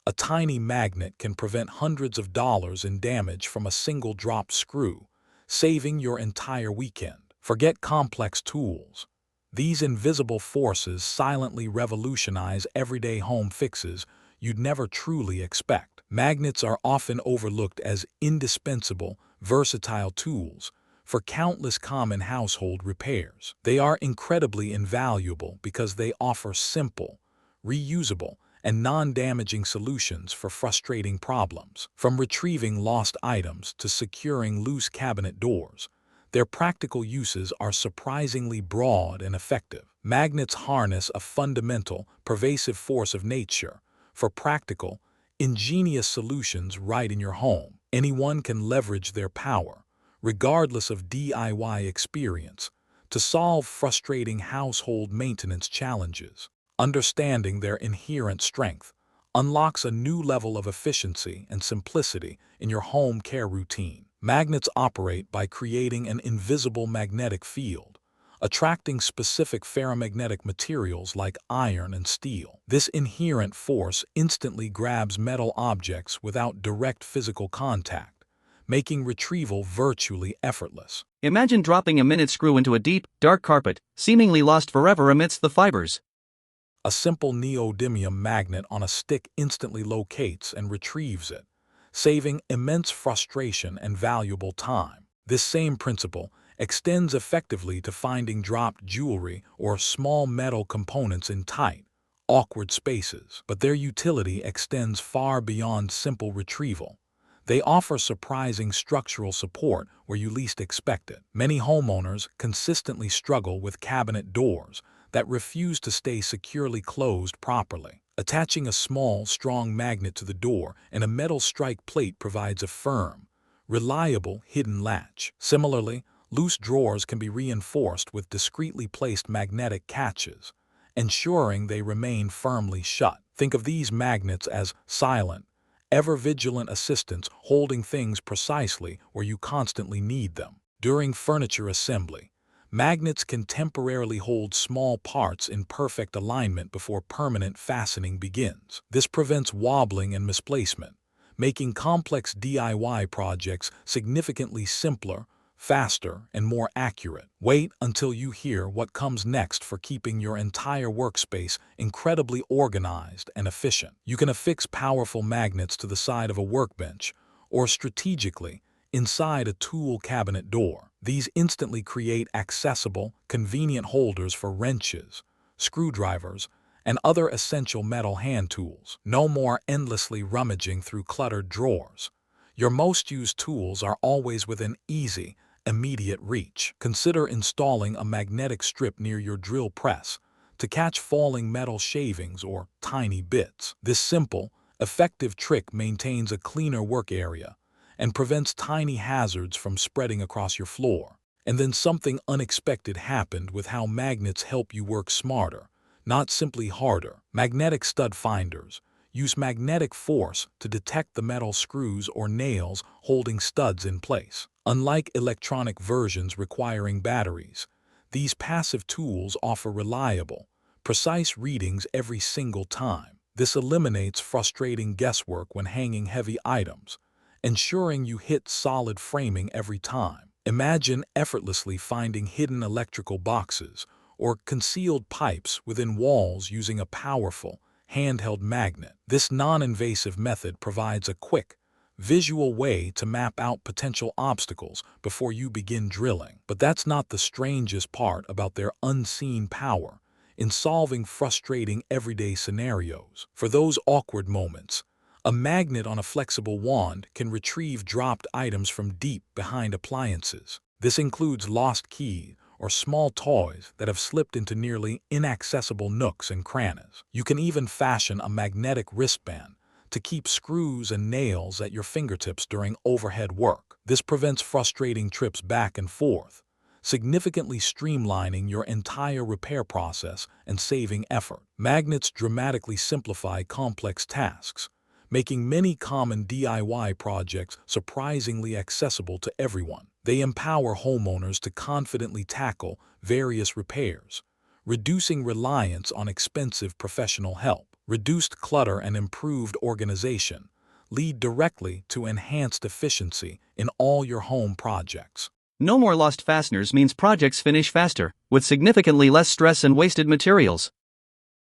A tiny magnet can prevent hundreds of dollars in damage from a single dropped screw, saving your entire weekend. Forget complex tools. These invisible forces silently revolutionize everyday home fixes you'd never truly expect. Magnets are often overlooked as indispensable, versatile tools for countless common household repairs. They are incredibly invaluable because they offer simple, reusable, and non-damaging solutions for frustrating problems. From retrieving lost items to securing loose cabinet doors, their practical uses are surprisingly broad and effective. Magnets harness a fundamental, pervasive force of nature for practical, ingenious solutions right in your home. Anyone can leverage their power, regardless of DIY experience, to solve frustrating household maintenance challenges. Understanding their inherent strength unlocks a new level of efficiency and simplicity in your home care routine. Magnets operate by creating an invisible magnetic field, attracting specific ferromagnetic materials like iron and steel. This inherent force instantly grabs metal objects without direct physical contact, making retrieval virtually effortless. Imagine dropping a minute screw into a deep, dark carpet, seemingly lost forever amidst the fibers. A simple neodymium magnet on a stick instantly locates and retrieves it, saving immense frustration and valuable time. This same principle extends effectively to finding dropped jewelry or small metal components in tight, awkward spaces. But their utility extends far beyond simple retrieval. They offer surprising structural support where you least expect it. Many homeowners consistently struggle with cabinet doors that refuse to stay securely closed properly. Attaching a small, strong magnet to the door and a metal strike plate provides a firm, reliable hidden latch. Similarly, loose drawers can be reinforced with discreetly placed magnetic catches, ensuring they remain firmly shut. Think of these magnets as silent, ever-vigilant assistants holding things precisely where you constantly need them. During furniture assembly, magnets can temporarily hold small parts in perfect alignment before permanent fastening begins. This prevents wobbling and misplacement, making complex DIY projects significantly simpler, faster, and more accurate. Wait until you hear what comes next for keeping your entire workspace incredibly organized and efficient. You can affix powerful magnets to the side of a workbench or strategically inside a tool cabinet door. These instantly create accessible, convenient holders for wrenches, screwdrivers, and other essential metal hand tools. No more endlessly rummaging through cluttered drawers. Your most used tools are always within easy, immediate reach. Consider installing a magnetic strip near your drill press to catch falling metal shavings or tiny bits. This simple, effective trick maintains a cleaner work area and prevents tiny hazards from spreading across your floor. And then something unexpected happened with how magnets help you work smarter, not simply harder. Magnetic stud finders use magnetic force to detect the metal screws or nails holding studs in place. Unlike electronic versions requiring batteries, these passive tools offer reliable, precise readings every single time. This eliminates frustrating guesswork when hanging heavy items, ensuring you hit solid framing every time. Imagine effortlessly finding hidden electrical boxes or concealed pipes within walls using a powerful, handheld magnet. This non-invasive method provides a quick, visual way to map out potential obstacles before you begin drilling. But that's not the strangest part about their unseen power in solving frustrating everyday scenarios. For those awkward moments, a magnet on a flexible wand can retrieve dropped items from deep behind appliances. This includes lost keys or small toys that have slipped into nearly inaccessible nooks and crannies. You can even fashion a magnetic wristband to keep screws and nails at your fingertips during overhead work. This prevents frustrating trips back and forth, significantly streamlining your entire repair process and saving effort. Magnets dramatically simplify complex tasks, making many common DIY projects surprisingly accessible to everyone. They empower homeowners to confidently tackle various repairs, reducing reliance on expensive professional help. Reduced clutter and improved organization lead directly to enhanced efficiency in all your home projects. No more lost fasteners means projects finish faster, with significantly less stress and wasted materials.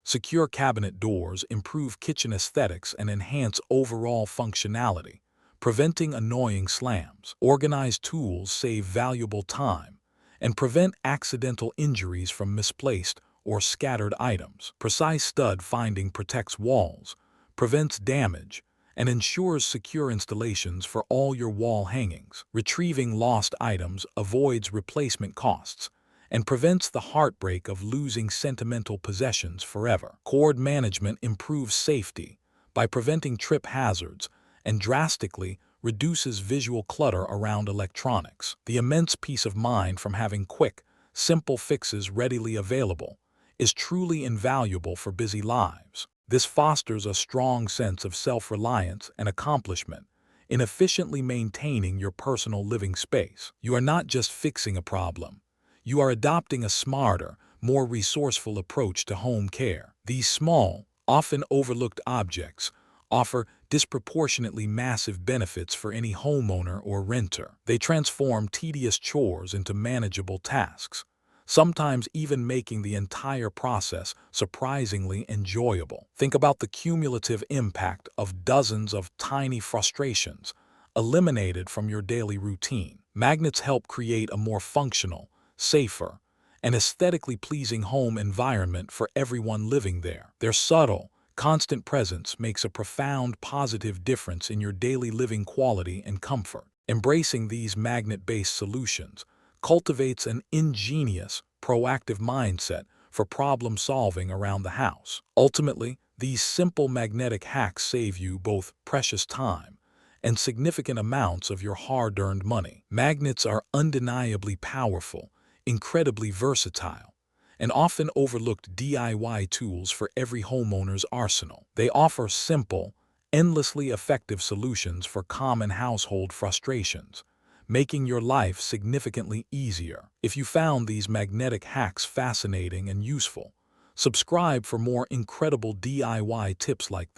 Secure cabinet doors improve kitchen aesthetics and enhance overall functionality, preventing annoying slams. Organized tools save valuable time and prevent accidental injuries from misplaced or scattered items. Precise stud finding protects walls, prevents damage, and ensures secure installations for all your wall hangings. Retrieving lost items avoids replacement costs and prevents the heartbreak of losing sentimental possessions forever. Cord management improves safety by preventing trip hazards and drastically reduces visual clutter around electronics. The immense peace of mind from having quick, simple fixes readily available is truly invaluable for busy lives. This fosters a strong sense of self-reliance and accomplishment in efficiently maintaining your personal living space. You are not just fixing a problem. You are adopting a smarter, more resourceful approach to home care. These small, often overlooked objects offer disproportionately massive benefits for any homeowner or renter. They transform tedious chores into manageable tasks, sometimes even making the entire process surprisingly enjoyable. Think about the cumulative impact of dozens of tiny frustrations eliminated from your daily routine. Magnets help create a more functional, safer, and aesthetically pleasing home environment for everyone living there. Their subtle, constant presence makes a profound positive difference in your daily living quality and comfort. Embracing these magnet-based solutions cultivates an ingenious, proactive mindset for problem solving around the house. Ultimately, these simple magnetic hacks save you both precious time and significant amounts of your hard-earned money. Magnets are undeniably powerful, incredibly versatile, and often overlooked DIY tools for every homeowner's arsenal. They offer simple, endlessly effective solutions for common household frustrations, making your life significantly easier. If you found these magnetic hacks fascinating and useful, subscribe for more incredible DIY tips like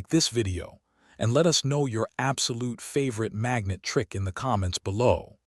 this video, and let us know your absolute favorite magnet trick in the comments below.